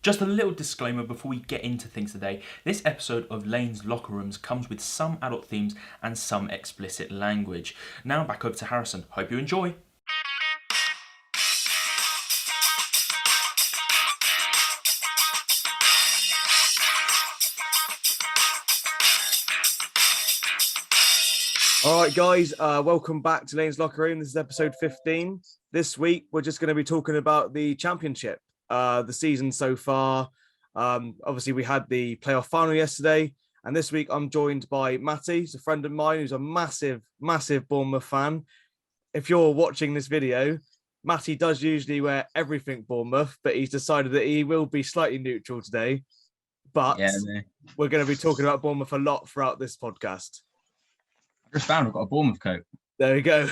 Just a little disclaimer before we get into things today. This episode of Lane's Locker Rooms comes with some adult themes and some explicit language. Now back over to Harrison. Hope you enjoy. All right, guys, welcome back to Lane's Locker Room. This is episode 15. This week, we're just going to be talking about the championship, the season so far. Obviously, we had the playoff final yesterday, and this week I'm joined by Mattie. He's a friend of mine who's a massive Bournemouth fan. If you're watching this video, Mattie does usually wear everything Bournemouth, but he's decided that he will be slightly neutral today. But we're going to be talking about Bournemouth a lot throughout this podcast. Just found I've got a Bournemouth coat. There we go.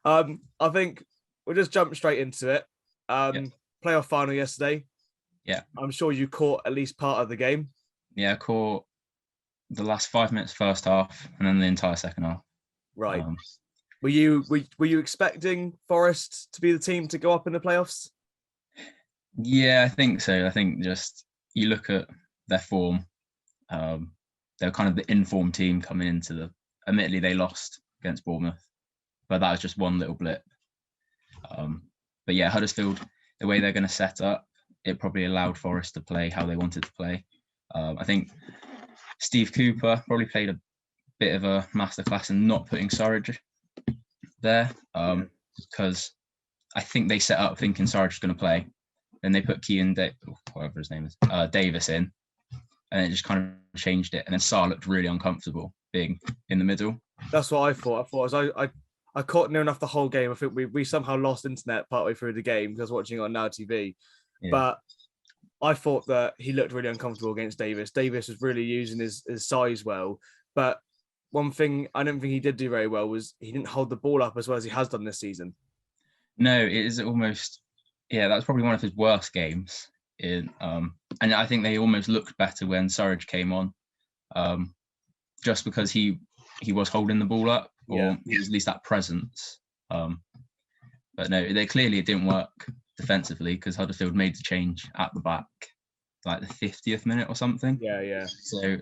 I think we'll just jump straight into it. Playoff final yesterday. Yeah. I'm sure you caught at least part of the game. Yeah, I caught the last 5 minutes first half and then the entire second half. Right. Were you expecting Forest to be the team to go up in the playoffs? Yeah, I think so. I think just you look at their form. They're kind of the informed team coming into the. Admittedly, they lost against Bournemouth, but that was just one little blip. But yeah, Huddersfield, the way they're going to set up, it probably allowed Forest to play how they wanted to play. I think Steve Cooper probably played a bit of a masterclass in not putting Surridge there, because I think they set up thinking Surridge was going to play. Then they put whatever his name is, Davis in. And it just kind of changed it. And then Sarr looked really uncomfortable being in the middle. That's what I thought. I caught near enough the whole game. I think we somehow lost internet partway through the game because I was watching it on Now TV. Yeah. But I thought that he looked really uncomfortable against Davis. Davis was really using his size well. But one thing I don't think he did do very well was he didn't hold the ball up as well as he has done this season. No, it is almost, that was probably one of his worst games. And I think they almost looked better when Surridge came on, just because he was holding the ball up, or he was at least that presence. But no, it didn't work defensively because Huddersfield made the change at the back, like the 50th minute or something. Yeah. So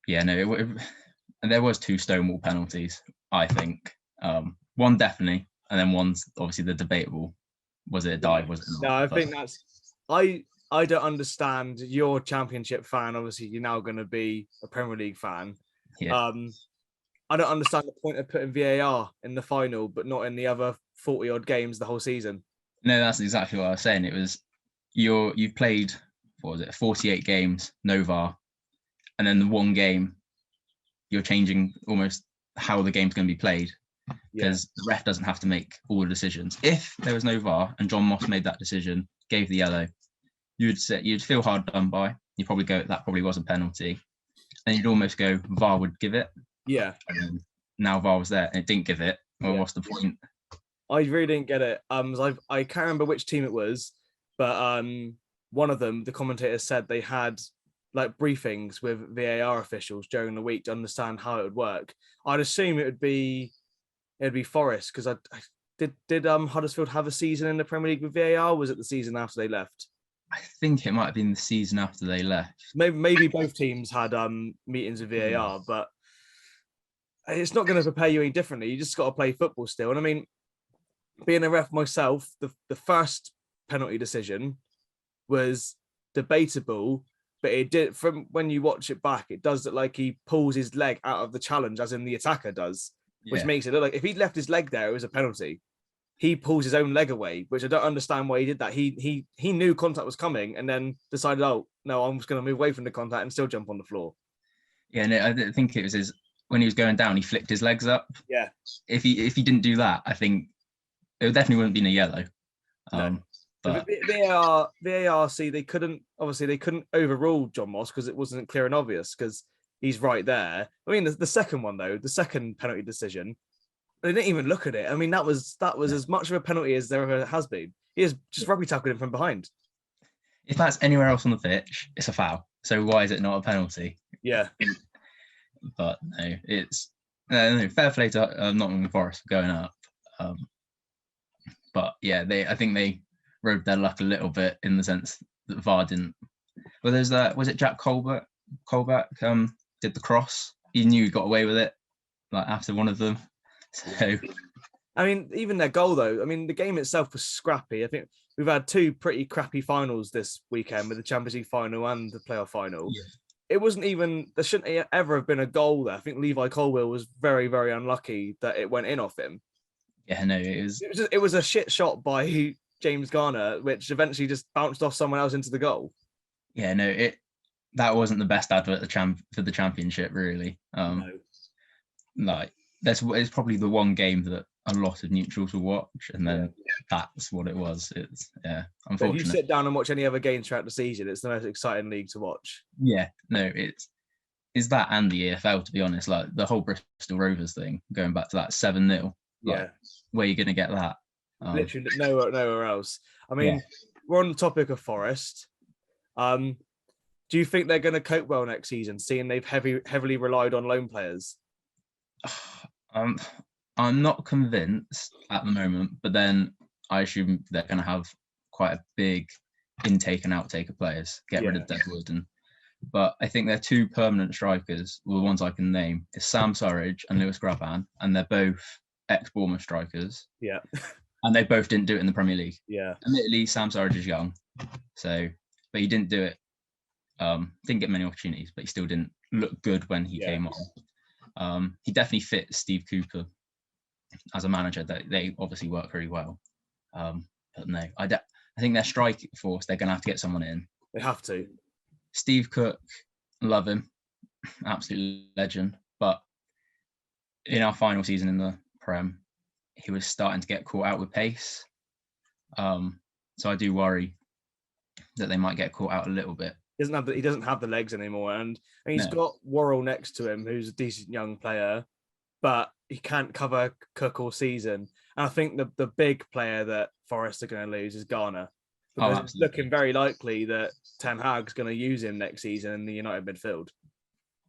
and there was 2 Stonewall penalties, I think. One definitely, and then one's obviously the debatable. Was it a dive? Was it not? No, I think that's. I don't understand. You're a championship fan. Obviously, you're now going to be a Premier League fan. Yeah. I don't understand the point of putting VAR in the final, but not in the other 40 odd games the whole season. No, that's exactly what I was saying. It was you've played 48 games, no VAR, and then the one game you're changing almost how the game's going to be played because the ref doesn't have to make all the decisions. If there was no VAR and John Moss made that decision, gave the yellow, you'd feel hard done by. You'd probably go, that probably was a penalty. And you'd almost go, VAR would give it. Yeah. And now VAR was there and it didn't give it. Well, what's the point? I really didn't get it. I can't remember which team it was, but one of them, the commentator said they had like briefings with VAR officials during the week to understand how it would work. I'd assume it'd be Forest because Did Huddersfield have a season in the Premier League with VAR? Was it the season after they left? I think it might have been the season after they left. Maybe both teams had meetings with VAR, but it's not going to prepare you any differently. You just got to play football still. And I mean, being a ref myself, the first penalty decision was debatable, but it did, from when you watch it back, it does look like he pulls his leg out of the challenge, as in the attacker does. Which makes it look like if he'd left his leg there, it was a penalty. He pulls his own leg away, which I don't understand why he did that. He knew contact was coming and then decided, oh, no, I'm just going to move away from the contact and still jump on the floor. Yeah, no, I think it was when he was going down, he flicked his legs up. Yeah. If he didn't do that, I think it definitely wouldn't be a yellow. No. But VAR, see, they couldn't overrule John Moss because it wasn't clear and obvious because he's right there. I mean, the second one though, the second penalty decision, they didn't even look at it. I mean, that was as much of a penalty as there ever has been. He is just rugby tackled him from behind. If that's anywhere else on the pitch, it's a foul. So why is it not a penalty? Yeah. But no, it's fair play to Nottingham Forest for going up. But yeah, I think they rode their luck a little bit in the sense that VAR didn't. Well, there's that. Was it Jack Colback? Colback did the cross. He knew he got away with it, like after one of them. So, I mean, even their goal though. I mean, the game itself was scrappy. I think we've had two pretty crappy finals this weekend with the Champions League final and the playoff final. yeah, It wasn't even. There shouldn't ever have been a goal there. I think Levi Colwill was very, very unlucky that it went in off him. yeah, no, it was. It was a shit shot by James Garner, which eventually just bounced off someone else into the goal. Yeah, no, that wasn't the best advert for the championship, really. No. Like it's probably the one game that a lot of neutrals will watch, and then that's what it was. It's But if unfortunate. you sit down and watch any other games throughout the season, it's the most exciting league to watch. Yeah, no, it's that and the EFL, to be honest. Like the whole Bristol Rovers thing, going back to that 7-0. Yeah, where are you going to get that? literally nowhere else. I mean, we're on the topic of Forest. Do you think they're going to cope well next season, seeing they've heavily relied on loan players? I'm not convinced at the moment, but then I assume they're going to have quite a big intake and outtake of players, get rid of Deadwood. But I think their two permanent strikers, well, the ones I can name, is Sam Surridge and Lewis Graban, and they're both ex-Bournemouth strikers. Yeah. And they both didn't do it in the Premier League. Yeah. Admittedly, Sam Surridge is young, but he didn't do it. Didn't get many opportunities, but he still didn't look good when he came on. He definitely fits Steve Cooper as a manager. That they obviously work very well. But no, I think their strike force, they're going to have to get someone in. They have to. Steve Cook, love him, absolute legend. But in our final season in the Prem, he was starting to get caught out with pace. So I do worry that they might get caught out a little bit. He doesn't have the legs anymore, and he's got Worrell next to him, who's a decent young player, but he can't cover Cook all season. And I think the big player that Forest are going to lose is Garner. Because it's looking very likely that Ten Hag's going to use him next season in the United midfield.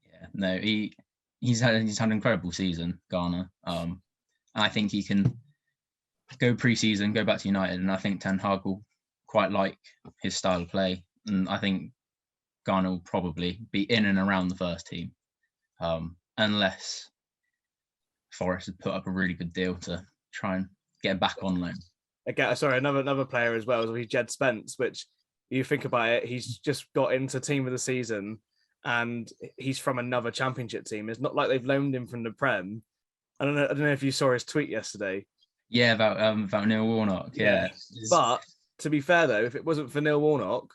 Yeah, no, he's had an incredible season, Garner. And I think he can go pre-season, go back to United, and I think Ten Hag will quite like his style of play. And I think Garner will probably be in and around the first team, unless Forest has put up a really good deal to try and get him back on loan. Again, sorry, another player as well is Jed Spence, which you think about it, he's just got into team of the season and he's from another championship team. It's not like they've loaned him from the Prem. I don't know if you saw his tweet yesterday. Yeah, about Neil Warnock. Yeah. But to be fair though, if it wasn't for Neil Warnock,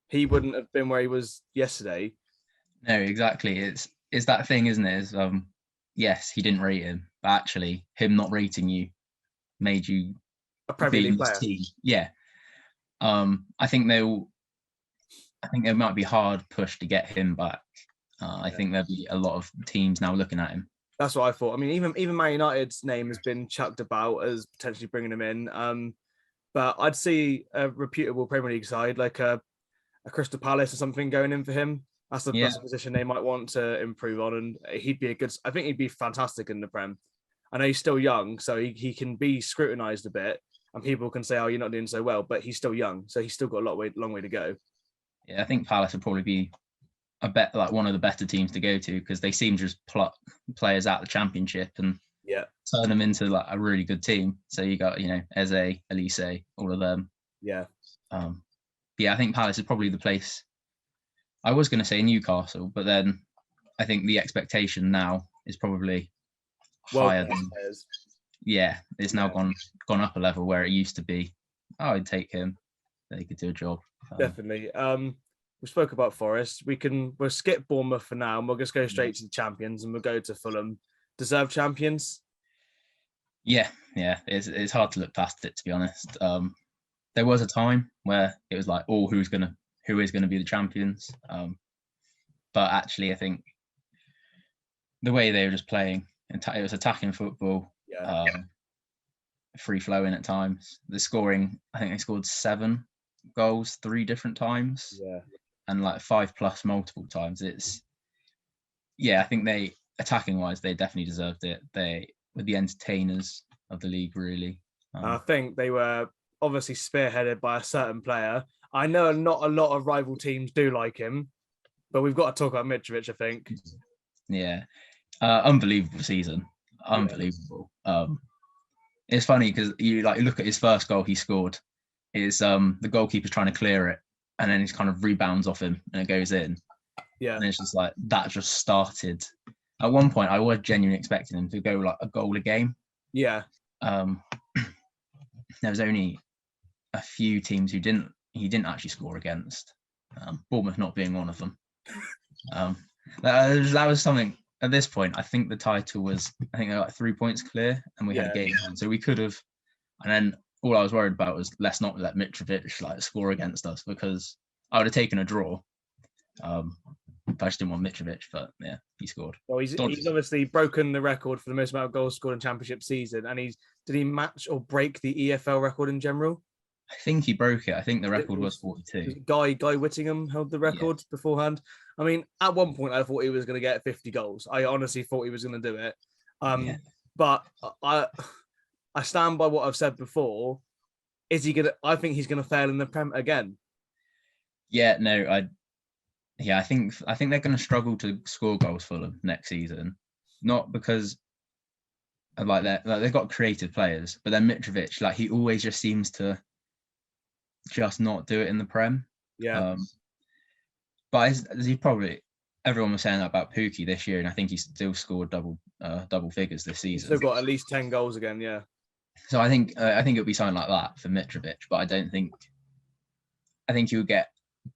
he wouldn't have been where he was yesterday. No, exactly. It's that thing, isn't it? Is yes, he didn't rate him, but actually him not rating you made you a Premier League player. Team. Yeah. I think there might be hard push to get him back. I think there'll be a lot of teams now looking at him. That's what I thought. I mean, even Man United's name has been chucked about as potentially bringing him in. But I'd see a reputable Premier League side like a Crystal Palace or something going in for him. That's the position they might want to improve on, and I think he'd be fantastic in the Prem. I know he's still young, so he can be scrutinised a bit, and people can say, "Oh, you're not doing so well," but he's still young, so he's still got a long way to go. Yeah, I think Palace would probably be like one of the better teams to go to because they seem to just pluck players out of the Championship and turn them into like a really good team. So you got Eze, Elise, all of them. Yeah. I think Palace is probably the place. I was going to say Newcastle, but then I think the expectation now is probably higher than. It's now gone up a level where it used to be. Oh, I'd take him. They could do a job. Definitely. We spoke about Forest. We'll skip Bournemouth for now, and we'll just go straight to the champions, and we'll go to Fulham. Deserved champions? Yeah. It's hard to look past it, to be honest. There was a time where it was like, who is going to be the champions? But actually, I think the way they were just playing, it was attacking football. Free flowing at times. The scoring, I think they scored 7 goals 3 different times. And like 5+ multiple times. I think they, attacking wise, they definitely deserved it. They were the entertainers of the league, really. I think they were obviously spearheaded by a certain player. I know not a lot of rival teams do like him, but we've got to talk about Mitrovic, I think. Yeah. Unbelievable season. Unbelievable. It's funny because you look at his first goal he scored. Is the goalkeeper's trying to clear it, and then he kind of rebounds off him and it goes in. Yeah. And it's just like that just started. At one point, I was genuinely expecting him to go like a goal a game. Yeah. There was only a few teams he didn't actually score against. Bournemouth not being one of them. That was something. At this point, I think the title was, I think they're like 3 points clear, and we had a game, so we could have. And then all I was worried about was let's not let Mitrovic like score against us, because I would have taken a draw. But I just didn't want Mitrovic, but yeah, he scored. Well, he's obviously broken the record for the most amount of goals scored in Championship season, and did he match or break the EFL record in general? I think he broke it. I think the record was 42. Guy Whittingham held the record beforehand. I mean, at one point, I thought he was going to get 50 goals. I honestly thought he was going to do it. But I stand by what I've said before. Is he gonna? I think he's going to fail in the Prem again. Yeah, no, I think they're going to struggle to score goals for them next season. Not because they've got creative players, but then Mitrovic, he always just seems to just not do it in the Prem. Yeah. But as he probably, everyone was saying that about Pukki this year, and I think he still scored double figures this season. He's still got at least 10 goals again, yeah. So I think it'll be something like that for Mitrovic, but I think he'll get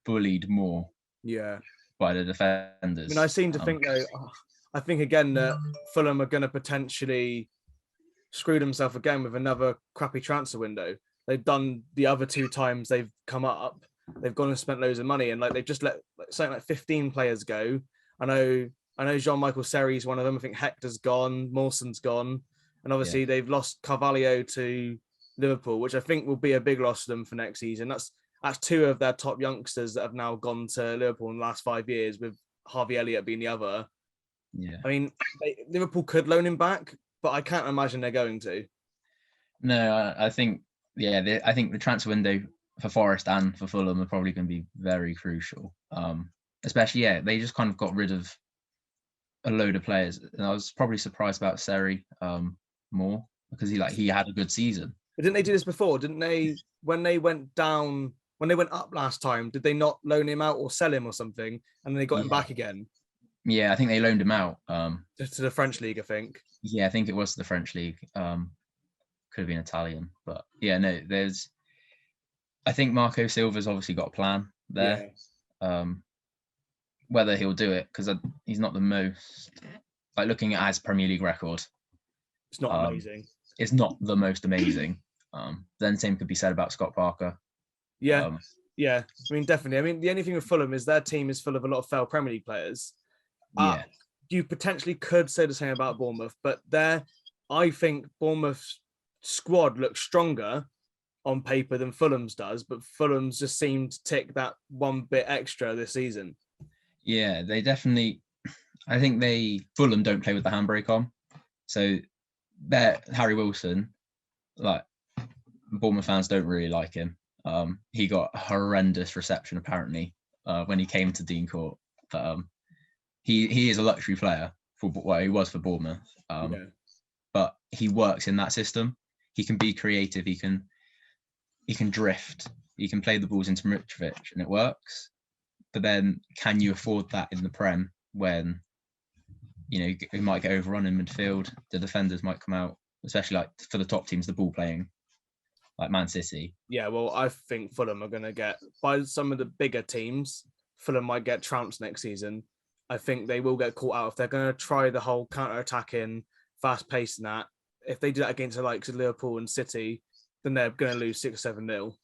bullied more. Yeah. By the defenders. I mean, I seem to think though. I think again that Fulham are going to potentially screw themselves again with another crappy transfer window. They've done the other 2 times they've come up. They've gone and spent loads of money, and they've just let something like 15 players go. I know Jean-Michael Seri's one of them. I think Hector's gone, Mawson's gone, and obviously they've lost Carvalho to Liverpool, which I think will be a big loss to them for next season. That's 2 of their top youngsters that have now gone to Liverpool in the last 5 years, with Harvey Elliott being the other. Yeah. I mean, Liverpool could loan him back, but I can't imagine they're going to. No, I think the transfer window for Forest and for Fulham are probably going to be very crucial. Especially, they just kind of got rid of a load of players, and I was probably surprised about Seri more, because he had a good season. But didn't they do this before? Didn't they, when they went up last time, did they not loan him out or sell him or something, and then they got him back again? Yeah, I think they loaned him out to the French league, I think. Yeah, I think it was the French league. Could have been Italian, but yeah, no. I think Marco Silva's obviously got a plan there. Yeah. Whether he'll do it, because he's not the most, looking at his Premier League record, it's not amazing. It's not the most amazing. Then same could be said about Scott Parker. Yeah, I mean, definitely. I mean, the only thing with Fulham is their team is full of a lot of failed Premier League players. You potentially could say the same about Bournemouth, but I think Bournemouth's squad looks stronger on paper than Fulham's does, but Fulham's just seemed to tick that one bit extra this season. Yeah, they definitely. I think Fulham don't play with the handbrake on, so Harry Wilson, Bournemouth fans don't really like him. He got a horrendous reception apparently when he came to Dean Court, but he is a luxury player for what he was for Bournemouth. But he works in that system. He can be creative. He can drift. He can play the balls into Mitrovic, and it works. But then, can you afford that in the Prem when you might get overrun in midfield? The defenders might come out, especially for the top teams, the ball playing, like Man City. Yeah, well, I think Fulham are going to get, by some of the bigger teams, Fulham might get trounced next season. I think they will get caught out if they're going to try the whole counter-attacking, fast-paced and that. If they do that against the likes of Liverpool and City, then they're going to lose 6 or 7-0.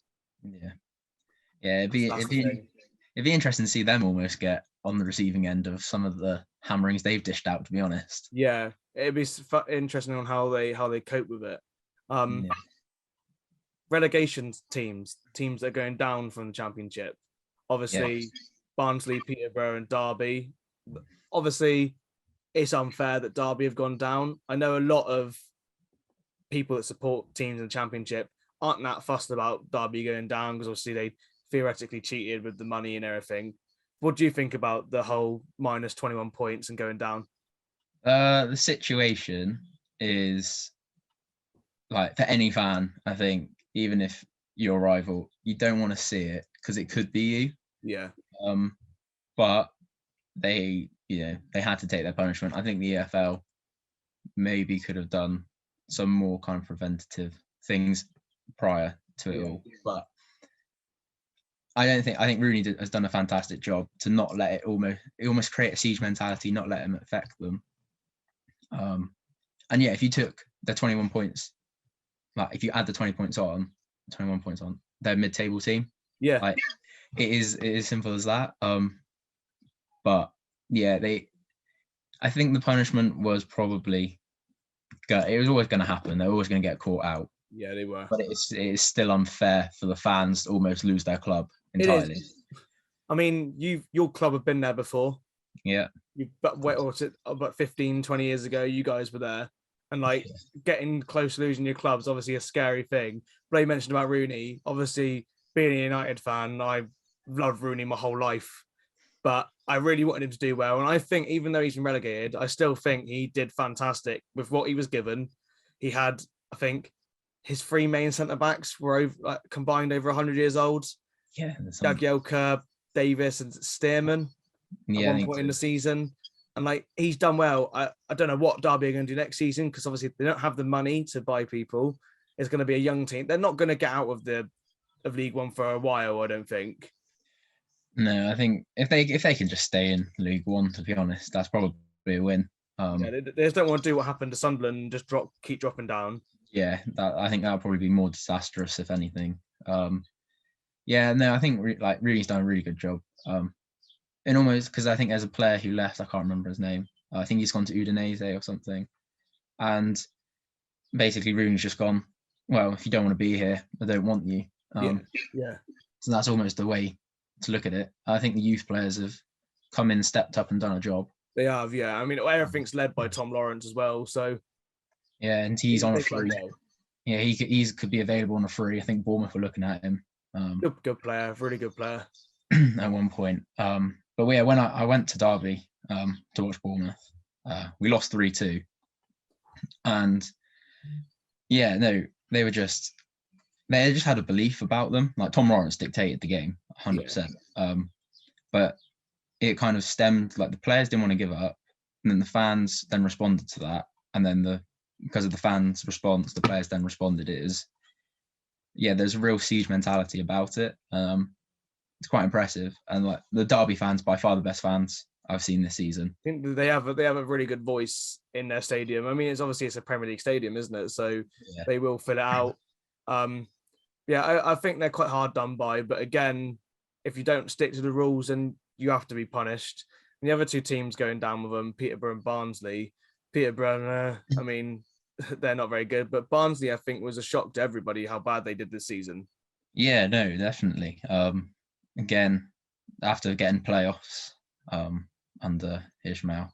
Yeah. It'd be interesting to see them almost get on the receiving end of some of the hammerings they've dished out, to be honest. Yeah, it'd be interesting on how they cope with it. Relegation teams that are going down from the Championship. Obviously, Barnsley, Peterborough and Derby. Obviously, it's unfair that Derby have gone down. I know a lot of people that support teams in the Championship aren't that fussed about Derby going down because obviously they theoretically cheated with the money and everything. What do you think about the whole minus 21 points and going down? The situation is like for any fan, I think, even if you're a rival, you don't want to see it because it could be you. Yeah. But they had to take their punishment. I think the EFL maybe could have done some more kind of preventative things prior to it all. But I think Rooney has done a fantastic job to not let it almost create a siege mentality, not let him affect them. And yeah, if you took the 21 points, like if you add the 21 points on, they're mid-table team. Yeah. Like it is simple as that. But yeah, I think the punishment was probably it was always going to happen. They're always going to get caught out. Yeah, they were. But it is still unfair for the fans to almost lose their club entirely. It is. I mean, your club have been there before. Yeah. About 15, 20 years ago, you guys were there. And getting close to losing your club's obviously a scary thing. Ray mentioned about Rooney. Obviously, being a United fan, I loved Rooney my whole life. But I really wanted him to do well. And I think even though he's been relegated, I still think he did fantastic with what he was given. He had, I think, his three main centre-backs were combined over 100 years old. Yeah. Jagielka, Davis and Stearman at one point in the season. And he's done well. I don't know what Derby are going to do next season because obviously they don't have the money to buy people. It's going to be a young team. They're not going to get out of League One for a while, I don't think. No, I think if they can just stay in League One, to be honest, that's probably a win. They just don't want to do what happened to Sunderland and just keep dropping down. Yeah, I think that'll probably be more disastrous if anything. Yeah, no, I think Rooney's done a really good job. And almost because I think there's a player who left, I can't remember his name. I think he's gone to Udinese or something. And basically Rooney's just gone, well, if you don't want to be here, I don't want you. Yeah. So that's almost the way to look at it. I think the youth players have come in, stepped up and done a job. They have, yeah. I mean, everything's led by Tom Lawrence as well. So yeah, and he's on a free. Yeah, he could be available on a free. I think Bournemouth were looking at him. Good player, really good player. At one point. But yeah, when I went to Derby to watch Bournemouth, we lost 3-2. And yeah, no, they just had a belief about them. Like Tom Lawrence dictated the game 100%. But it kind of stemmed, like the players didn't want to give up. And then the fans then responded to that. And then because of the fans' response, the players then responded. There's a real siege mentality about it. It's quite impressive, and the Derby fans, by far the best fans I've seen this season. I think they have a really good voice in their stadium. I mean, it's a Premier League stadium, isn't it? So they will fill it out. I think they're quite hard done by. But again, if you don't stick to the rules, then you have to be punished. And the other two teams going down with them, Peterborough and Barnsley. Peterborough, I mean, they're not very good, but Barnsley, I think, was a shock to everybody how bad they did this season. Yeah, no, definitely. Again, after getting playoffs under Ishmael,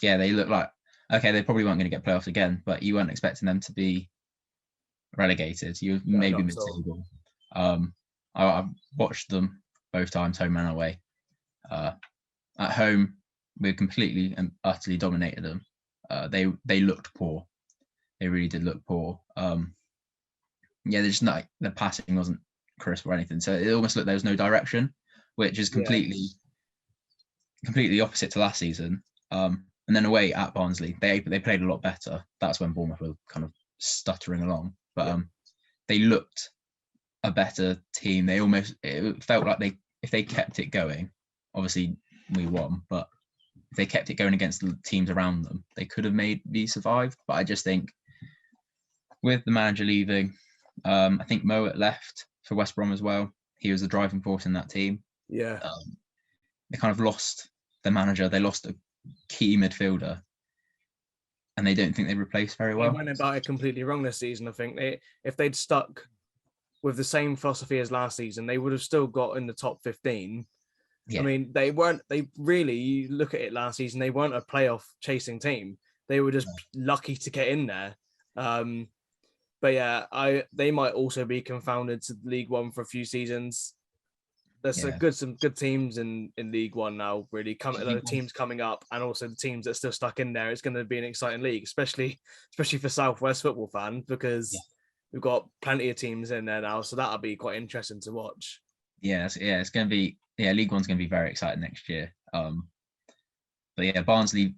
they look like, okay, they probably weren't going to get playoffs again, but you weren't expecting them to be relegated. Maybe mid-table. I watched them both times, home and away. At home, we completely and utterly dominated them. They looked poor. They really did look poor. They're just not, the passing wasn't crisp or anything. So it almost looked there was no direction, which is completely opposite to last season. And then away at Barnsley, they played a lot better. That's when Bournemouth were kind of stuttering along. But they looked a better team. It felt like if they kept it going, obviously we won, but if they kept it going against the teams around them, they could have maybe survived. But I just think with the manager leaving, I think Mowat left for West Brom as well. He was the driving force in that team. Yeah. They kind of lost their manager. They lost a key midfielder. And they don't think they replaced very well. They went about it completely wrong this season, I think. If they'd stuck with the same philosophy as last season, they would have still got in the top 15. Yeah. I mean, you look at it last season, they weren't a playoff chasing team. They were just lucky to get in there. But yeah, they might also be confounded to League One for a few seasons. There's some good teams in League One now. Really, teams coming up, and also the teams that are still stuck in there. It's going to be an exciting league, especially for Southwest football fans, because we've got plenty of teams in there now. So that'll be quite interesting to watch. It's going to be League One's going to be very exciting next year. But yeah, Barnsley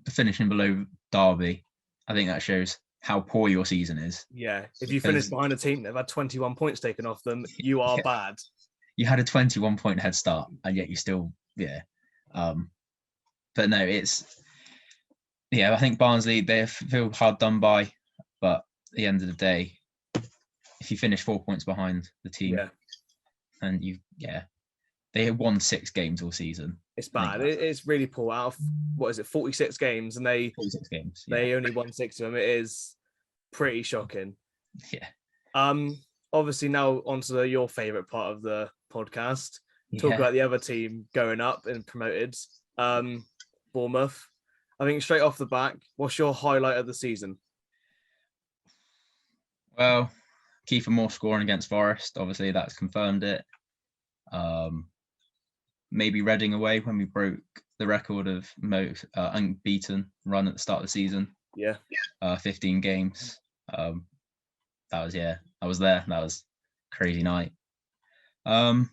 finishing below Derby, I think that shows how poor your season is. Yeah, if you finish behind a team that have had 21 points taken off them, you are bad. You had a 21-point head start, and yet you still, But no, I think Barnsley, they feel hard done by, but at the end of the day, if you finish 4 points behind the team, and they have won 6 games all season. It's bad. It's really poor. Out of 46 games, and 46 games. They only won 6 of them. It is pretty shocking. Yeah. Obviously now onto your favorite part of the podcast. Talk about the other team going up and promoted. Bournemouth. I think straight off the back, what's your highlight of the season? Well, Kiefer Moore scoring against Forest. Obviously, that's confirmed it. Maybe Reading away when we broke the record of most unbeaten run at the start of the season. 15 games. I was there. That was a crazy night. I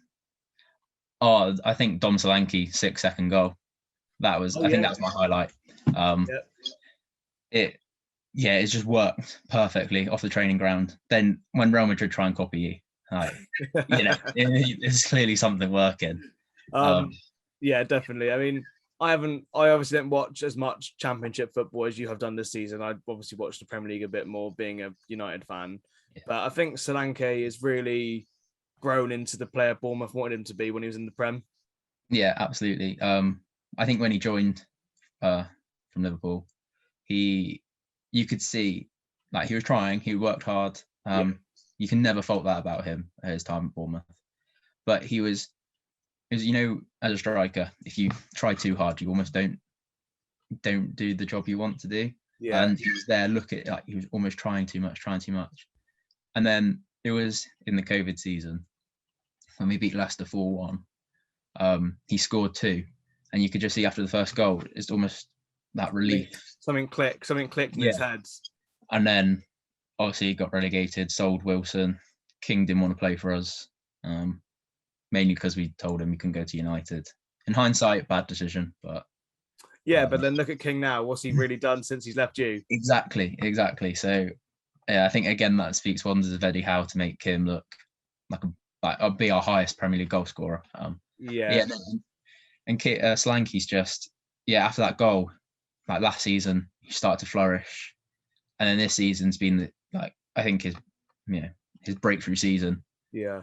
think Dom Solanke 6-second goal. I think that was my highlight. It just worked perfectly off the training ground. Then when Real Madrid try and copy you, it's clearly something working. Definitely. I mean, I obviously don't watch as much Championship football as you have done this season. I obviously watched the Premier League a bit more, being a United fan. But I think Solanke is really grown into the player Bournemouth wanted him to be when he was in the Prem. Yeah, absolutely. I think when he joined from Liverpool, you could see like he was trying, he worked hard. You can never fault that about him at his time at Bournemouth. But he was as a striker, if you try too hard, you almost don't do the job you want to do. And he was there, he was almost trying too much. And then it was in the COVID season when we beat Leicester 4-1. He scored 2, and you could just see after the first goal, it's almost that relief. Something clicked in his head. And then obviously he got relegated, sold Wilson. King didn't want to play for us, mainly because we told him he couldn't go to United. In hindsight, bad decision, but but then look at King now. What's he really done since he's left you? Exactly. So I think again that speaks wonders of Eddie Howe to make him look like be our highest Premier League goal scorer. And Solanke's just after that goal, like last season, he started to flourish, and then this season's been I think his breakthrough season. I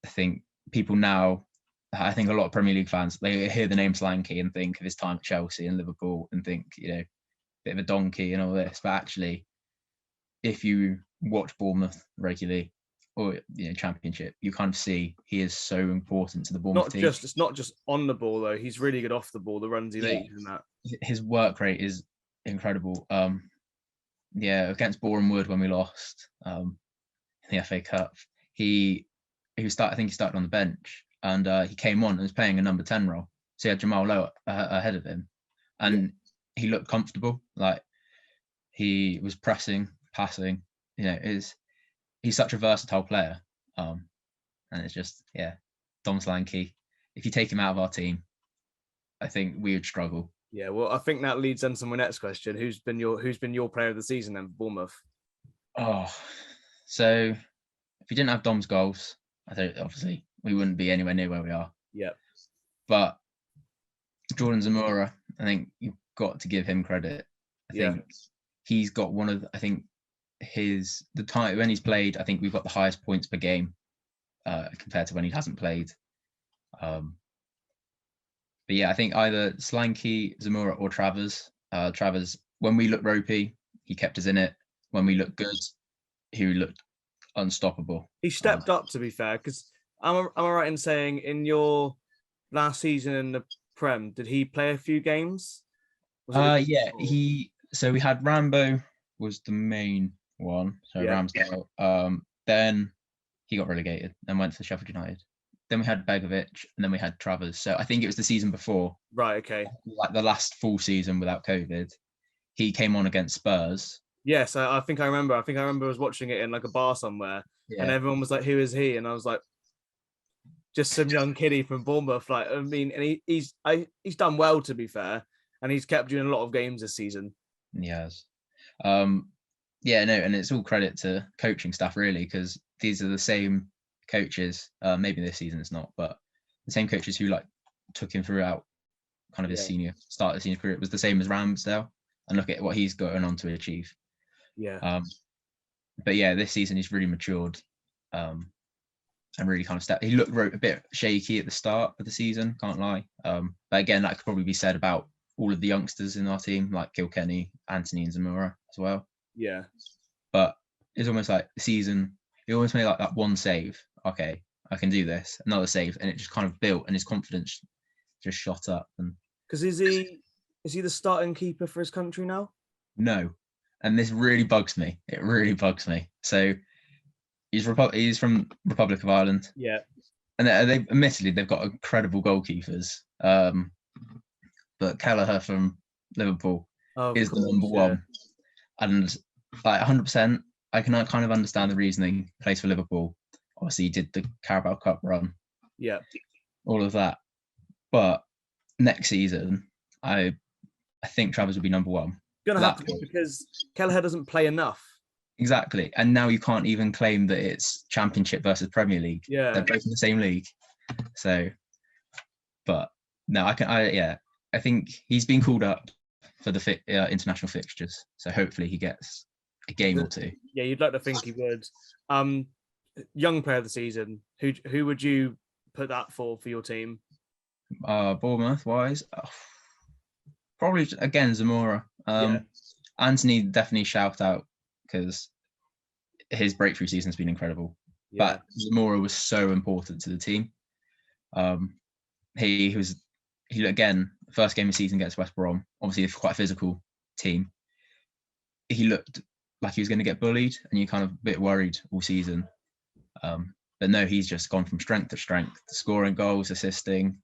think people now, a lot of Premier League fans, they hear the name Solanke and think of his time at Chelsea and Liverpool and think bit of a donkey and all this, but actually, if you watch Bournemouth regularly or Championship, you kind of see he is so important to the Bournemouth team. It's not just on the ball though; he's really good off the ball. The runs he makes and that. His work rate is incredible. Against Boreham Wood when we lost in the FA Cup, I think he started on the bench, and he came on and was playing a number 10 role. So he had Jamal Lowe ahead of him, and he looked comfortable. Like he was pressing, passing. He's such a versatile player, and it's just Dom Solanke. If you take him out of our team, I think we would struggle. Yeah, well, I think that leads into my next question. Who's been your player of the season then for Bournemouth? So if you didn't have Dom's goals, I think obviously we wouldn't be anywhere near where we are. But Jordan Zamora, I think you've got to give him credit. I think he's got one of the time when he's played, I think we've got the highest points per game compared to when he hasn't played. But I think either Solanke, Zamora, or Travers. Travers, when we looked ropey, he kept us in it. When we looked good, he looked unstoppable. He stepped up, to be fair, because am I right in saying in your last season in the Prem, did he play a few games? So we had Rambo was the main won. So Yeah. Ramsdale. Then he got relegated and went to Sheffield United. Then we had Begovic, and then we had Travers. So I think it was the season before, Right. Okay. like the last full season without COVID. He came on against Spurs. Yes, I think I remember. I think I remember I was watching it in like a bar somewhere, and Yeah, everyone was like, "Who is he?" And I was like, "Just some young kiddie from Bournemouth." Like, I mean, and he's done well, to be fair, and he's kept you in a lot of games this season. he has. Yeah, no, and it's all credit to coaching staff really, because these are the same coaches. Maybe this season it's not, but the same coaches who like took him throughout kind of his start of his senior career. It was the same as Ramsdale, and look at what he's going on to achieve. Yeah. But yeah, this season he's really matured, and really kind of stepped. He looked a bit shaky at the start of the season, can't lie. But again, that could probably be said about all of the youngsters in our team, like Kilkenny, Anthony, and Zamora as well. Yeah. But it's almost like the season, he almost made like that one save. Okay, I can do this. Another save, and it just kind of built, and his confidence just shot up. And Because is he the starting keeper for his country now? no, and this really bugs me. It really bugs me. So he's from Republic of Ireland. Yeah. And they admittedly they've got incredible goalkeepers. But Kelleher from Liverpool is the number one. And like 100%, I can kind of understand the reasoning. He plays for Liverpool. Obviously, he did the Carabao Cup run. Yeah. All of that. But next season, I think Travers will be number one. Gonna have to be, because Kelleher doesn't play enough. Exactly. And now you can't even claim that it's Championship versus Premier League. Yeah. They're both in the same league. So, but no, I think he's been called up for the international fixtures. So hopefully he gets a game or two. Yeah, you'd like to think he would. Young player of the season. Who would you put that for your team? Bournemouth wise, probably again Zamora. Anthony definitely shout out because his breakthrough season has been incredible. Yeah. But Zamora was so important to the team. He again, first game of the season against West Brom. Obviously, it's quite a physical team. He looked like he was going to get bullied, and you're kind of a bit worried all season. But no, he's just gone from strength to strength, scoring goals, assisting.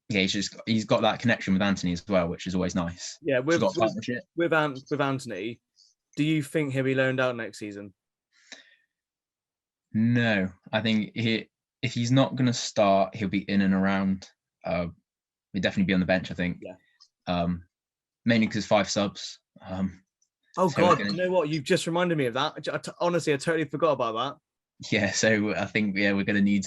He's got that connection with Anthony as well, which is always nice. Yeah, with Anthony, do you think he'll be loaned out next season? No, I think if he's not going to start, he'll be in and around. He'll definitely be on the bench, I think. Yeah. Mainly because 5 subs. Oh God! You know what? You've just reminded me of that. Honestly, I totally forgot about that. Yeah, so I think we're going to need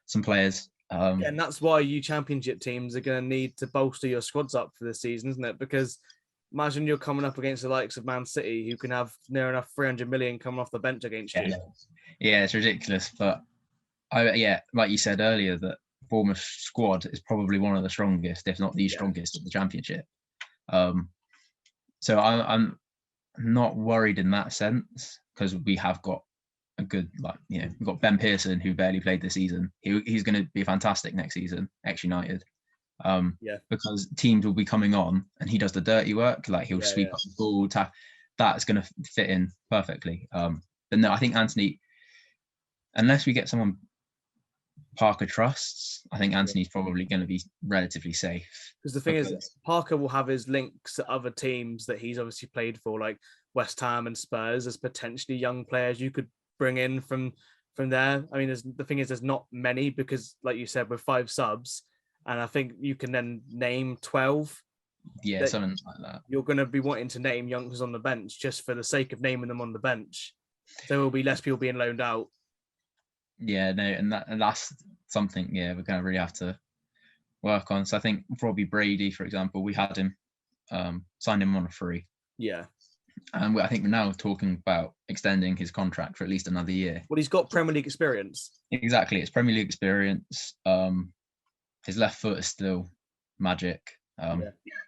some players. And that's why you Championship teams are going to need to bolster your squads up for this season, isn't it? Because imagine you're coming up against the likes of Man City, who can have near enough 300 million coming off the bench against you. Yeah, it's ridiculous. But like you said earlier, that Bournemouth squad is probably one of the strongest, if not the strongest, of the Championship. So I'm not worried in that sense, because we have got a good, we've got Ben Pearson, who barely played this season. He's going to be fantastic next season, ex-United. Because teams will be coming on and he does the dirty work, like he'll sweep up the ball, that's going to fit in perfectly. But no, I think Anthony, unless we get someone Parker trusts, I think Anthony's probably going to be relatively safe. Because the thing is, Parker will have his links to other teams that he's obviously played for, like West Ham and Spurs, as potentially young players you could bring in from there. I mean, the thing is, there's not many, because like you said, with 5 subs, and I think you can then name 12. Yeah, something like that. You're going to be wanting to name youngsters on the bench just for the sake of naming them on the bench. There will be less people being loaned out. Yeah, no, and that's something, we're going to really have to work on. So I think probably Brady, for example, we had him, signed him on a free. Yeah. And I think we're now talking about extending his contract for at least another year. Well, he's got Premier League experience. Exactly. It's Premier League experience. His left foot is still magic.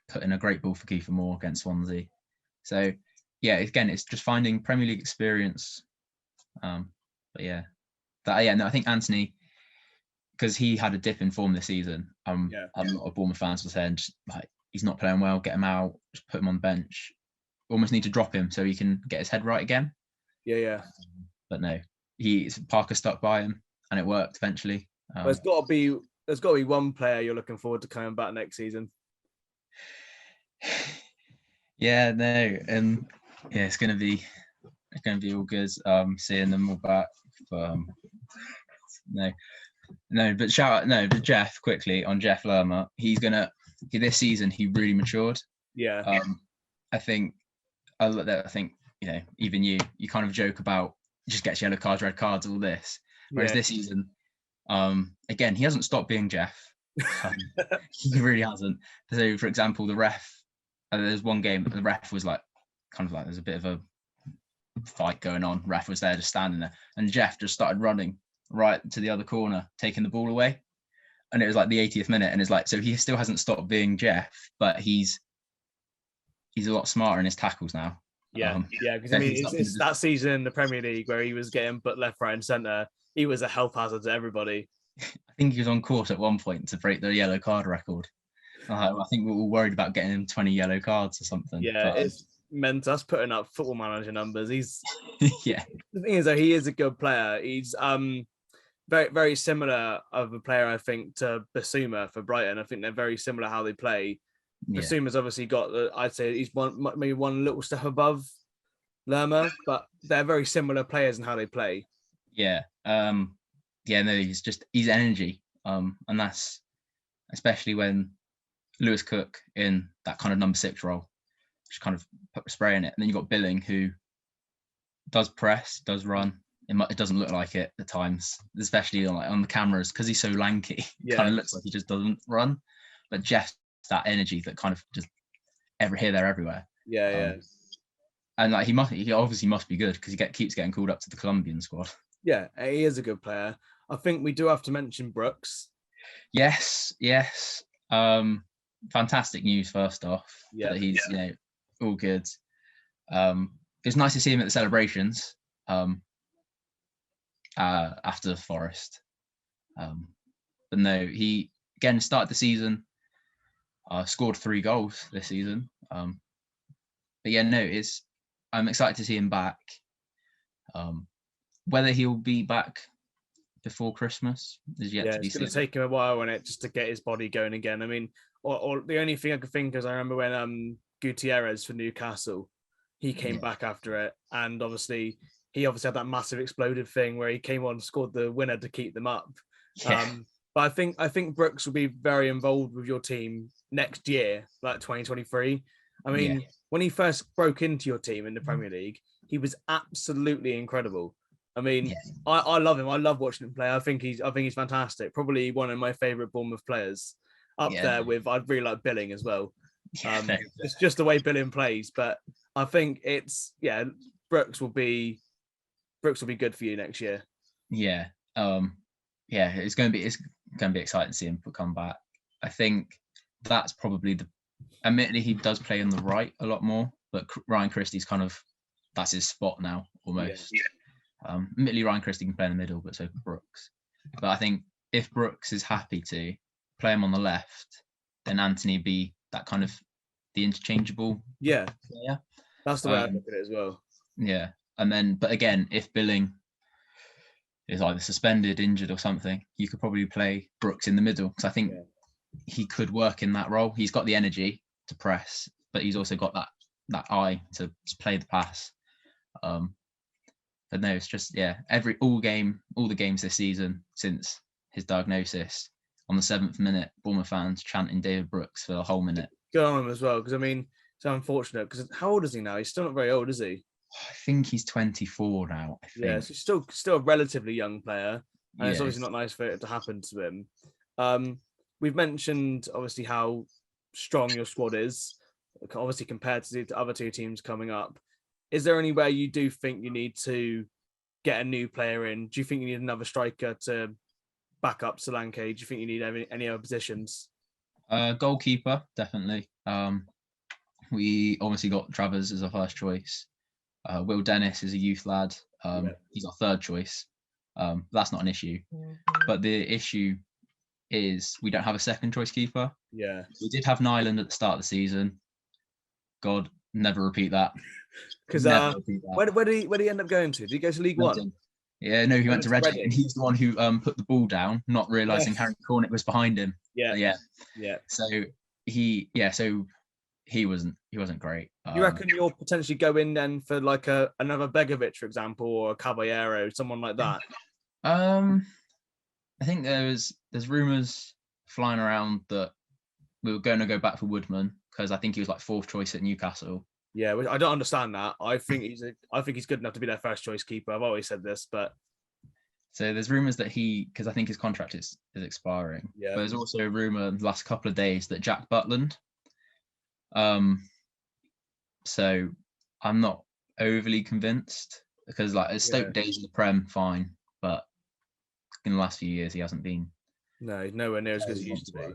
Put in a great ball for Kiefer Moore against Swansea. So, again, it's just finding Premier League experience. I think Anthony, because he had a dip in form this season, a lot of Bournemouth fans were saying, he's not playing well, get him out, just put him on the bench. almost need to drop him so he can get his head right again. Yeah. But no, Parker stuck by him, and it worked eventually. There's got to be one player you're looking forward to coming back next season. Yeah, no, and yeah, it's gonna be all good. Seeing them all back. But Jeff, quickly on Jeff Lerma, this season he really matured. Yeah. I think even you kind of joke about just gets yellow cards, red cards, all this. Whereas this season, again, he hasn't stopped being Jeff. He really hasn't. So, for example, the ref, there's one game, the ref was like, there's a bit of a fight going on. Ref was there just standing there, and Jeff just started running right to the other corner, taking the ball away. And it was like the 80th minute, and it's like, so he still hasn't stopped being Jeff, but he's a lot smarter in his tackles now. Because it's that season in the Premier League where he was getting put left, right, and centre. He was a health hazard to everybody. I think he was on course at one point to break the yellow card record. I think we were all worried about getting him 20 yellow cards or something. Yeah, it's meant us putting up Football Manager numbers. He's yeah. The thing is, though, he is a good player. He's very, very similar of a player, I think, to Basuma for Brighton. I think they're very similar how they play. Yeah. Basuma's obviously got, I'd say he's maybe one little step above Lerma, but they're very similar players in how they play. Yeah. He's energy. And that's especially when Lewis Cook in that kind of number 6 role, just kind of put spray in it. And then you've got Billing, who does press, does run. It doesn't look like it at times, especially on the cameras, because he's so lanky. It kind of looks like he just doesn't run. But Jeff's that energy that kind of just here, there, everywhere. Yeah. And he obviously must be good because he keeps getting called up to the Colombian squad. Yeah, he is a good player. I think we do have to mention Brooks. Yes. Fantastic news first off. Yeah, that he's all good. It's nice to see him at the celebrations after Forest. But no, he again started the season, scored 3 goals this season. But yeah, no, I'm excited to see him back. Whether he'll be back before Christmas is yet to be seen. It's going to take him a while on it just to get his body going again. I mean, or the only thing I could think is I remember when Gutierrez for Newcastle, he came back after it, and obviously had that massive exploded thing where he came on and scored the winner to keep them up. Yeah. But I think Brooks will be very involved with your team next year, like 2023. I mean, when he first broke into your team in the Premier League, he was absolutely incredible. I mean, I love him. I love watching him play. I think he's fantastic. Probably one of my favourite Bournemouth players. Up there with, I'd really like Billing as well. It's just the way Billing plays, but I think Brooks will be good for you next year. Yeah. It's going to be exciting to see him come back. I think that's probably admittedly he does play on the right a lot more, but Ryan Christie's that's his spot now almost. Admittedly Ryan Christie can play in the middle, but so can Brooks. But I think if Brooks is happy to play him on the left, then Anthony be that kind of the interchangeable player. That's the way I look at it as well. Yeah. And then, but again, if Billing is either suspended, injured or something, you could probably play Brooks in the middle, because I think he could work in that role. He's got the energy to press, but he's also got that eye to play the pass. But no, it's just all the games this season since his diagnosis, on the 7th minute, Bournemouth fans chanting David Brooks for the whole minute. Good on him as well, because I mean, it's unfortunate, because how old is he now? He's still not very old, is he? I think he's 24 now. Yeah, so he's still a relatively young player, and it's obviously not nice for it to happen to him. We've mentioned obviously how strong your squad is, obviously compared to the other 2 teams coming up. Is there anywhere you do think you need to get a new player in? Do you think you need another striker to back up Solanke? Do you think you need any other positions? Goalkeeper, definitely. We obviously got Travers as our first choice. Will Dennis is a youth lad. He's our 3rd choice. That's not an issue. But the issue is we don't have a second choice keeper. Yeah. We did have Nyland at the start of the season. God, Never repeat that. Because Never repeat that. where did he end up going to? Did he go to League One? Reading. Yeah, no, he went to Reading, and he's the one who put the ball down, not realizing Harry Cornick was behind him. Yeah. So he wasn't great. You reckon you'll potentially go in then for like another Begovic, for example, or a Caballero, someone like that? I think there's rumours flying around that we were going to go back for Woodman because I think he was like 4th choice at Newcastle. Yeah, I don't understand that. I think he's good enough to be their first choice keeper. I've always said this, but so there's rumours that because I think his contract is expiring. Yeah. But there's also a rumour the last couple of days that Jack Butland. So I'm not overly convinced because like as Stoke days in the Prem, fine, but in the last few years he hasn't been. No, he's nowhere near as good as he used to be.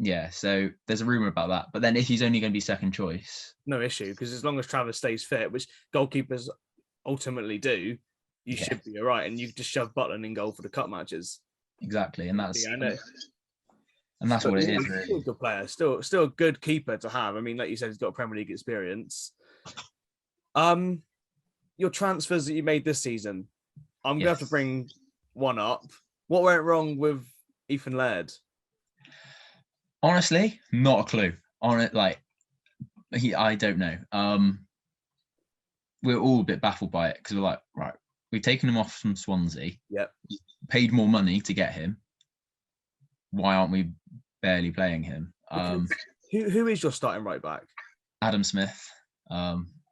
Yeah, so there's a rumour about that. But then if he's only going to be second choice, no issue, because as long as Travis stays fit, which goalkeepers ultimately do, you should be all right. And you just shove Butland in goal for the cup matches. Exactly, and that's I know. And that's what it is, really. Still a good player, still a good keeper to have. I mean, like you said, he's got Premier League experience. Your transfers that you made this season, I'm going to have to bring one up. What went wrong with Ethan Laird? Honestly, not a clue on it. Like, I don't know. We're all a bit baffled by it because we're like, right, we've taken him off from Swansea. Yep. Paid more money to get him. Why aren't we barely playing him? Who is your starting right back? Adam Smith.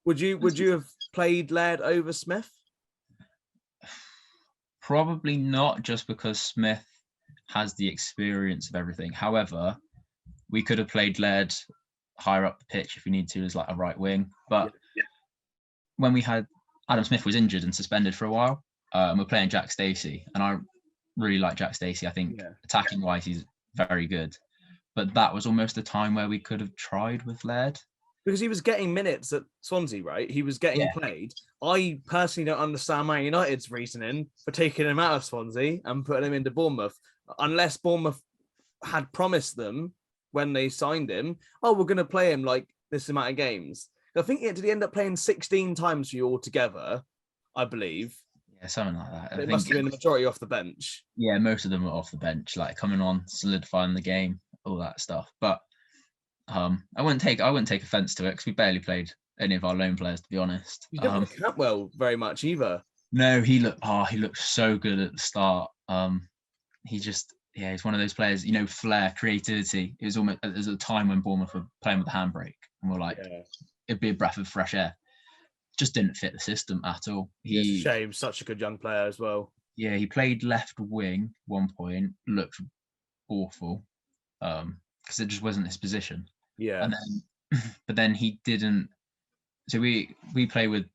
Would you have played Laird over Smith? Probably not, just because Smith has the experience of everything. However, we could have played Laird higher up the pitch if we need to as like a right wing. But when we had Adam Smith was injured and suspended for a while, and we're playing Jack Stacey, and I really like Jack Stacey. I think attacking wise he's very good. But that was almost a time where we could have tried with Laird. Because he was getting minutes at Swansea, right? He was getting played. I personally don't understand Man United's reasoning for taking him out of Swansea and putting him into Bournemouth, unless Bournemouth had promised them when they signed him, oh, we're going to play him like this amount of games. I think did he end up playing 16 times for you altogether, I believe. Yeah, something like that. It must have been the majority off the bench. Yeah, most of them were off the bench, like coming on, solidifying the game, all that stuff. But I wouldn't take offence to it because we barely played any of our loan players, to be honest. You don't look well very much either. No, he looked so good at the start. He's one of those players, flair, creativity. It was a time when Bournemouth were playing with the handbrake, and we're like, it'd be a breath of fresh air. Just didn't fit the system at all. It's a shame, such a good young player as well. Yeah, he played left wing one point, looked awful, because it just wasn't his position. Yeah. And then he didn't. So we play with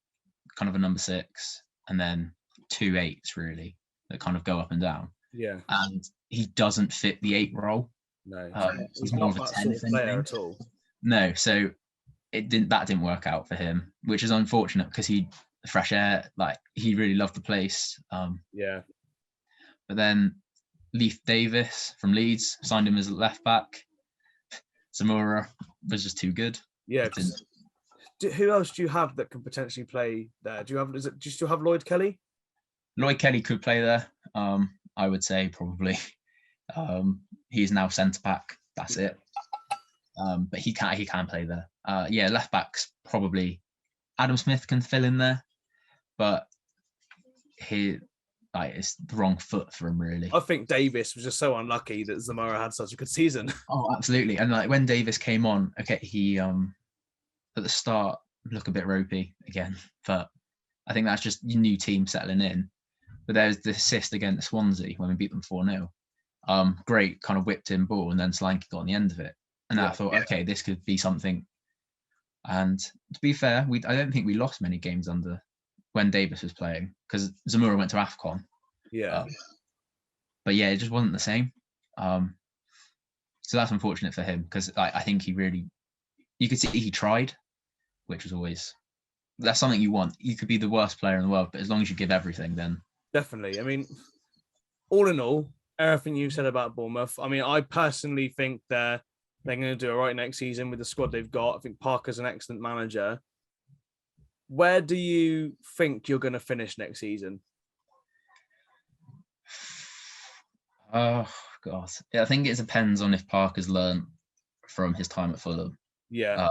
kind of a number 6 and then 2 8s really that kind of go up and down. Yeah. And he doesn't fit the 8 role. No. He's more of a 10 sort of player at all. No, so that didn't work out for him, which is unfortunate because fresh air, like he really loved the place. Yeah. But then Leith Davis from Leeds signed him as a left back. Zamora was just too good. Yeah. Who else do you have that can potentially play there? Do you still have Lloyd Kelly? Lloyd Kelly could play there. I would say probably. He's now centre back. That's it. But he can play there. Left backs probably. Adam Smith can fill in there, but it's the wrong foot for him really. I think Davis was just so unlucky that Zamora had such a good season. Oh, absolutely. And like when Davis came on, okay, he at the start looked a bit ropey again, but I think that's just your new team settling in. But there's the assist against Swansea when we beat them 4-0. Great kind of whipped in ball, and then Solanke got on the end of it. And I thought, okay, this could be something. And to be fair, I don't think we lost many games under when Davis was playing because Zamora went to AFCON. Yeah. But yeah, it just wasn't the same. So that's unfortunate for him because I think you could see he tried, which was that's something you want. You could be the worst player in the world, but as long as you give everything, then. Definitely. I mean, all in all, everything you said about Bournemouth, I mean, I personally think they're going to do all right next season with the squad they've got. I think Parker's an excellent manager. Where do you think you're going to finish next season? Oh God, yeah, I think it depends on if Parker's learned from his time at Fulham. Yeah,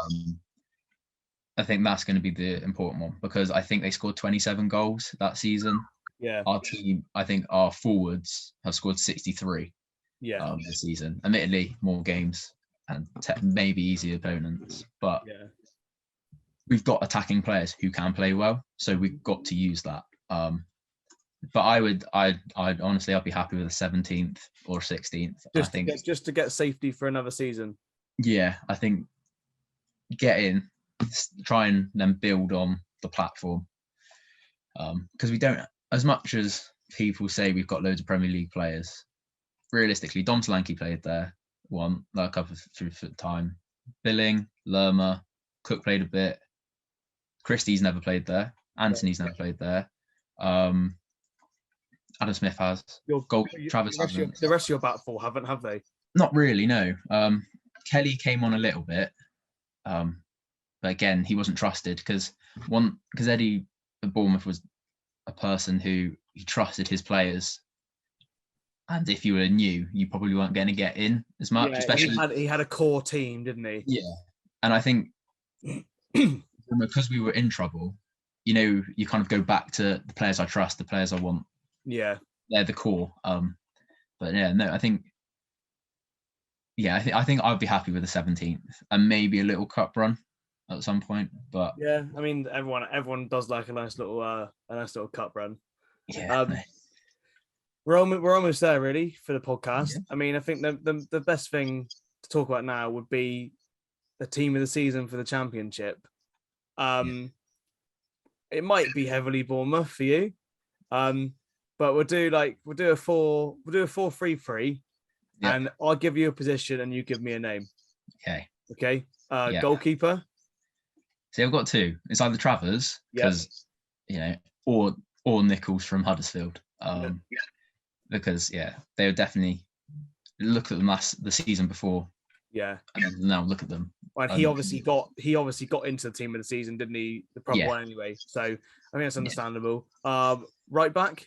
I think that's going to be the important one because I think they scored 27 goals that season. yeah, Our team, I think our forwards have scored 63 yeah, this season. Admittedly, more games and maybe easier opponents, but yeah. we've got attacking players who can play well, so we've got to use that. But I'd honestly, I'd be happy with a 17th or 16th. I think, Just to get safety for another season. yeah, I think get in, try and then build on the platform. Because we don't, as much as people say we've got loads of Premier League players, realistically, Dom Solanke played there a couple of time. Billing, Lerma, Cook played a bit. Christie's never played there. Anthony's never played there. Adam Smith has. Travis hasn't. The rest of your back four haven't, have they? Not really, no. Kelly came on a little bit, but again, he wasn't trusted because Eddie at Bournemouth was a person who he trusted his players, and if you were new, you probably weren't going to get in as much. Yeah, especially he had a core team, didn't he? Yeah, and I think because we were in trouble, you kind of go back to the players I trust, the players I want. Yeah, they're the core. But yeah, no, I think I'd be happy with the 17th and maybe a little cup run at some point. But yeah, I mean, everyone does like a nice little cup run. Yeah, we're almost there really for the podcast. Yeah. I mean, I think the best thing to talk about now would be the team of the season for the championship. It might be heavily Bournemouth for you, but we'll do a 4-3-3, Yep. and I'll give you a position and you give me a name. Okay. Yeah. Goalkeeper. See, I've got two. It's either Travers because or Nichols from Huddersfield. Because they were definitely look at them the season before. Yeah. And now look at them. And he obviously got into the team of the season, didn't he? The proper one anyway. So I think that's understandable. Right back.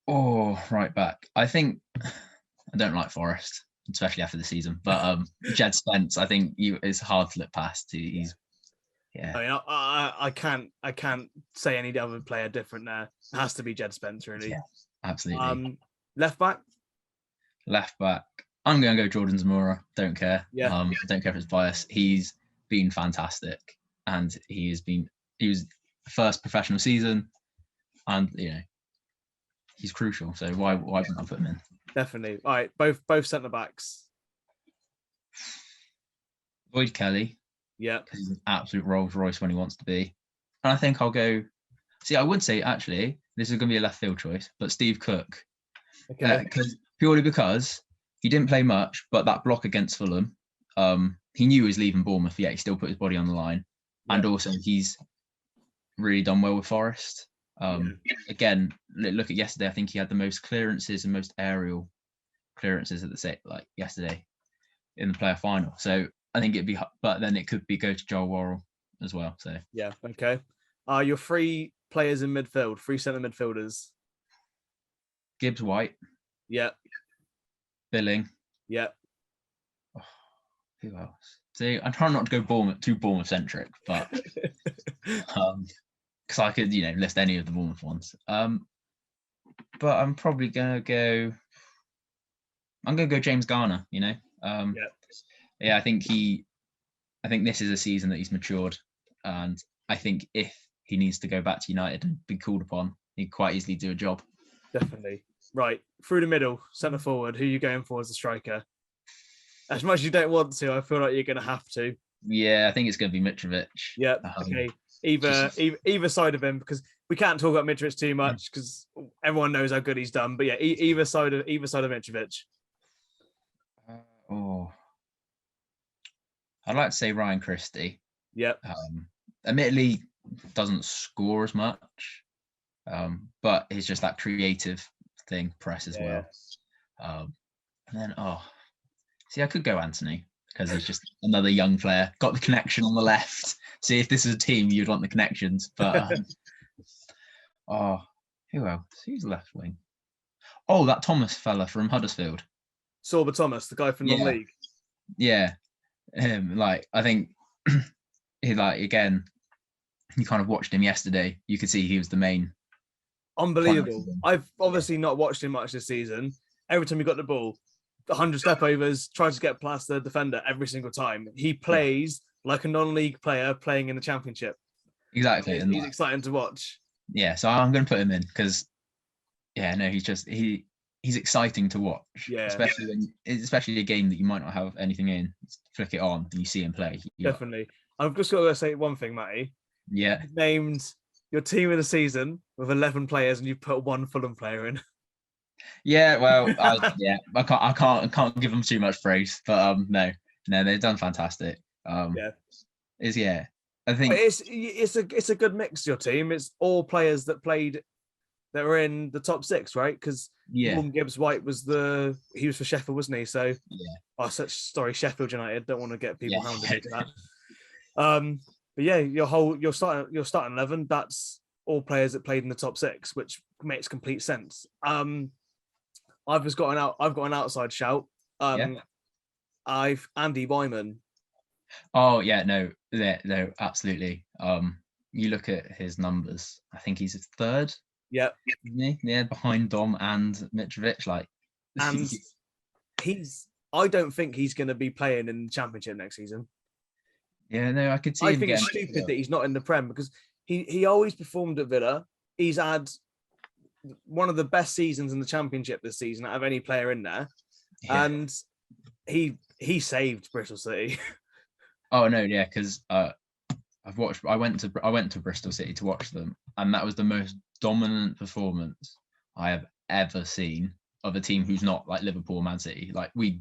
Oh, right back. I think I don't like Forest, especially after the season. But Jed Spence, I think it's hard to look past. He's I mean, I can't say any other player different there. It has to be Jed Spence, really. Yeah, absolutely. Left back. I'm going to go Jordan Zamora. Don't care. Yeah. I don't care if it's bias. He's been fantastic, and he was first professional season, and he's crucial. So why wouldn't I put him in? Definitely. All right, both centre backs. Lloyd Kelly. Yeah. Because he's an absolute Rolls Royce when he wants to be. And I think I'll go. See, I would say actually this is going to be a left field choice, but Steve Cook. Okay. Purely because he didn't play much, but that block against Fulham, he knew he was leaving Bournemouth, yet he still put his body on the line. Yeah. And also he's really done well with Forest. Again, look at yesterday. I think he had the most clearances and most aerial clearances at the set, like yesterday in the player final. So I think but then it could go to Joel Worrell as well. So yeah, okay. Your three players in midfield, three centre midfielders. Gibbs White. Yeah. Billing. Yeah. Oh, who else? See, I'm trying not to go too Bournemouth centric, but because I could, list any of the Bournemouth ones. But I'm probably gonna go. I'm gonna go James Garner. I think this is a season that he's matured, and I think if he needs to go back to United and be called upon, he'd quite easily do a job. Definitely. Right, through the middle, centre forward. Who are you going for as a striker? As much as you don't want to, I feel like you're going to have to. Yeah, I think it's going to be Mitrovic. Yeah. Okay. Either side of him, because we can't talk about Mitrovic too much because everyone knows how good he's done. But yeah, either side of Mitrovic. I'd like to say Ryan Christie. Yep. Admittedly, doesn't score as much, but he's just that creative thing, press as well. And then I could go Anthony because he's just another young player. Got the connection on the left. See, if this is a team, you'd want the connections. But who else? Who's left wing? Oh, that Thomas fella from Huddersfield. Sorba Thomas, the guy from Yeah. non-league. Yeah, him. Like, I think he, like, again, you kind of watched him yesterday. You could see he was the main. Unbelievable. I've obviously not watched him much this season. Every time he got the ball, the 100 step overs, tries to get past the defender every single time. He plays like a non-league player playing in the championship. Exactly. He's exciting to watch. Yeah, so I'm going to put him in because, he's exciting to watch. Yeah, especially a game that you might not have anything in. Flick it on and you see him play. Definitely. I've just got to say one thing, Matty. Yeah. You've named your team of the season with 11 players, and you put one Fulham player in. Yeah, well, I can't give them too much praise, but no, they've done fantastic. I think it's a good mix. Your team, it's all players that were in the top 6, right? Because Morgan Gibbs-White was for Sheffield, wasn't he? So Sheffield United. Don't want to get people hounded into that. But yeah, your starting 11. That's all players that played in the top 6, which makes complete sense. I've got an outside shout. I've Andy Wyman. Oh yeah, no, absolutely. You look at his numbers. I think he's third. Yeah, behind Dom and Mitrovic. Like, and I don't think he's going to be playing in the Championship next season. Yeah, no, I could see. I think it's stupid that he's not in the Prem because he always performed at Villa. He's had one of the best seasons in the Championship this season out of any player in there, and he saved Bristol City. Oh no, yeah, because I went to Bristol City to watch them, and that was the most dominant performance I have ever seen of a team who's not like Liverpool or Man City. Like, we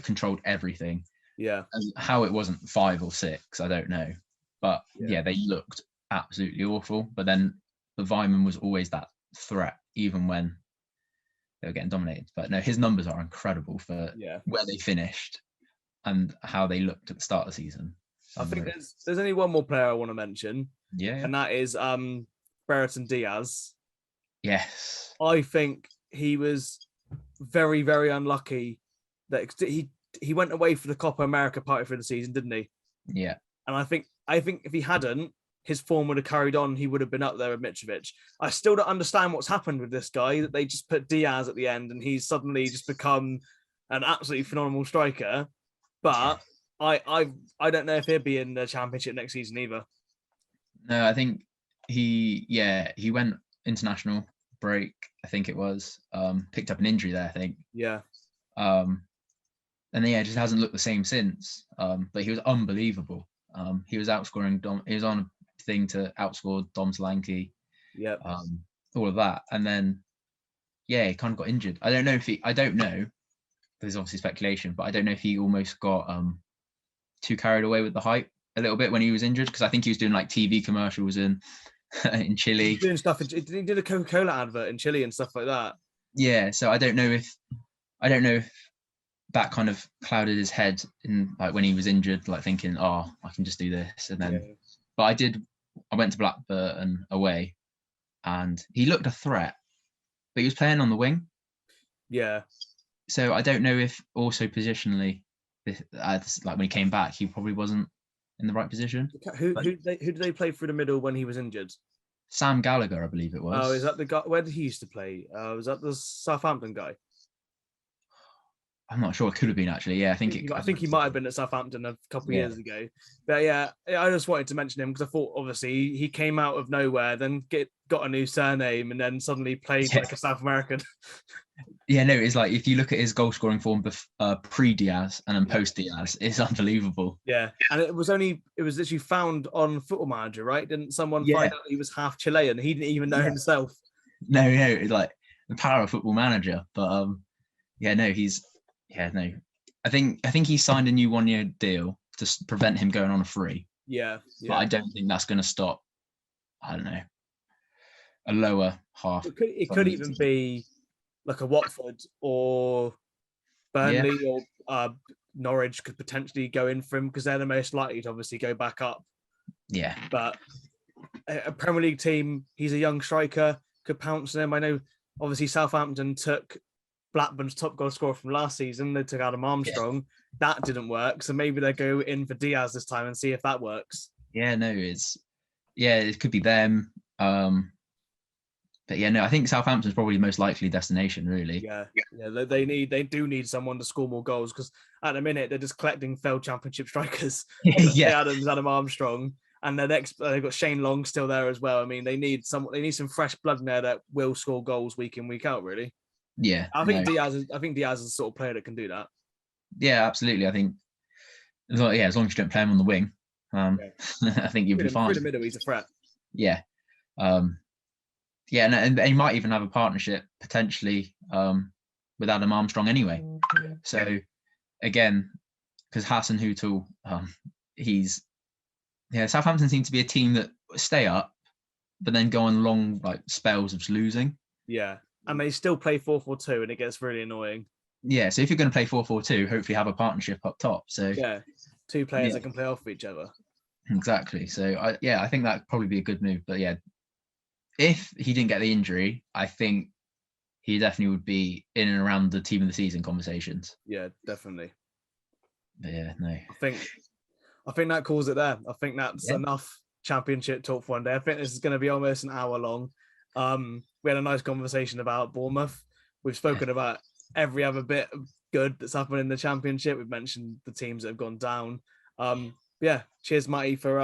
controlled everything. Yeah. And how it wasn't 5 or 6, I don't know. But they looked absolutely awful. But then the Vyman was always that threat, even when they were getting dominated. But no, his numbers are incredible for where they finished and how they looked at the start of the season. I think there's only one more player I want to mention. Yeah. And that is Brereton Diaz. Yes. I think he was very, very unlucky that he went away for the Copa America party for the season, didn't he? Yeah. And I think if he hadn't, his form would have carried on. He would have been up there with Mitrovic. I still don't understand what's happened with this guy, that they just put Diaz at the end and he's suddenly just become an absolutely phenomenal striker. But I don't know if he'll be in the Championship next season either. No, I think he went international break, I think it was. Picked up an injury there, I think. Yeah. And it just hasn't looked the same since. But he was unbelievable. He was outscoring Dom. He was on a thing to outscore Dom Solanke. Yeah. All of that, and then he kind of got injured. I don't know. There's obviously speculation, but I don't know if he almost got too carried away with the hype a little bit when he was injured, because I think he was doing like TV commercials in Chile. He's doing stuff. He did a Coca-Cola advert in Chile and stuff like that. Yeah, so I don't know if that kind of clouded his head in, like, when he was injured, like thinking, I can just do this. And then, but I went to Blackburn away and he looked a threat, but he was playing on the wing. Yeah. So I don't know if also positionally, like when he came back, he probably wasn't in the right position. Who did they play through the middle when he was injured? Sam Gallagher, I believe it was. Oh, is that the guy? Where did he used to play? Was that the Southampton guy? I'm not sure. It could have been, actually. Yeah, I think he might have been at Southampton a couple of years ago. But yeah, I just wanted to mention him because I thought obviously he came out of nowhere, then got a new surname, and then suddenly played like a South American. Yeah, no, it's like if you look at his goal scoring form pre-Diaz and then post-Diaz, it's unbelievable. Yeah, and it was literally found on Football Manager, right? Didn't someone find out he was half Chilean? He didn't even know himself. No, it's like the power of Football Manager. But I think he signed a new 1-year deal to prevent him going on a free. Yeah. But I don't think that's going to stop, I don't know, a lower half. It could even be like a Watford or Burnley or Norwich could potentially go in for him because they're the most likely to obviously go back up. Yeah. But a Premier League team, he's a young striker, could pounce on him. I know, obviously, Southampton took Blackburn's top goal scorer from last season. They took Adam Armstrong. Yeah. That didn't work. So maybe they go in for Diaz this time and see if that works. Yeah, no, it could be them. But yeah, no, I think Southampton's probably the most likely destination, really. Yeah. They do need someone to score more goals because at the minute they're just collecting failed Championship strikers. Yeah, Adam Armstrong, and they've got Shane Long still there as well. I mean, they need some fresh blood in there that will score goals week in, week out. Really. Yeah, I think Diaz is the sort of player that can do that. Yeah, absolutely. I think, as long as you don't play him on the wing, I think you'll be fine. Through the middle, he's a threat. Yeah. And he might even have a partnership potentially with Adam Armstrong anyway. So again, because Hassan Hootel, Southampton seem to be a team that stay up, but then go on long spells of losing. Yeah, and they still play 4-4-2, and it gets really annoying. Yeah, so if you're going to play 4-4-2, hopefully have a partnership up top. So yeah, two players that can play off each other. Exactly. So I think that'd probably be a good move. But yeah, if he didn't get the injury, I think he definitely would be in and around the team of the season conversations. Yeah, definitely. But yeah, no. I think that calls it there. I think that's enough Championship talk for one day. I think this is going to be almost an hour long. We had a nice conversation about Bournemouth. We've spoken about every other bit of good that's happened in the Championship. We've mentioned the teams that have gone down. Cheers, Matty, for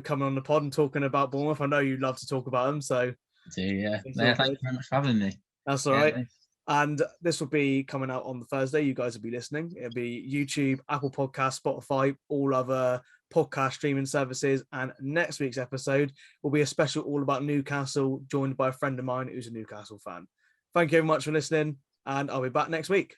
coming on the pod and talking about Bournemouth. I know you love to talk about them, so thank you very much for having me. That's all right. And this will be coming out on the Thursday. You guys will be listening. It'll be YouTube, Apple Podcasts, Spotify, all other podcast streaming services. And next week's episode will be a special all about Newcastle, joined by a friend of mine who's a Newcastle fan. Thank you very much for listening, and I'll be back next week.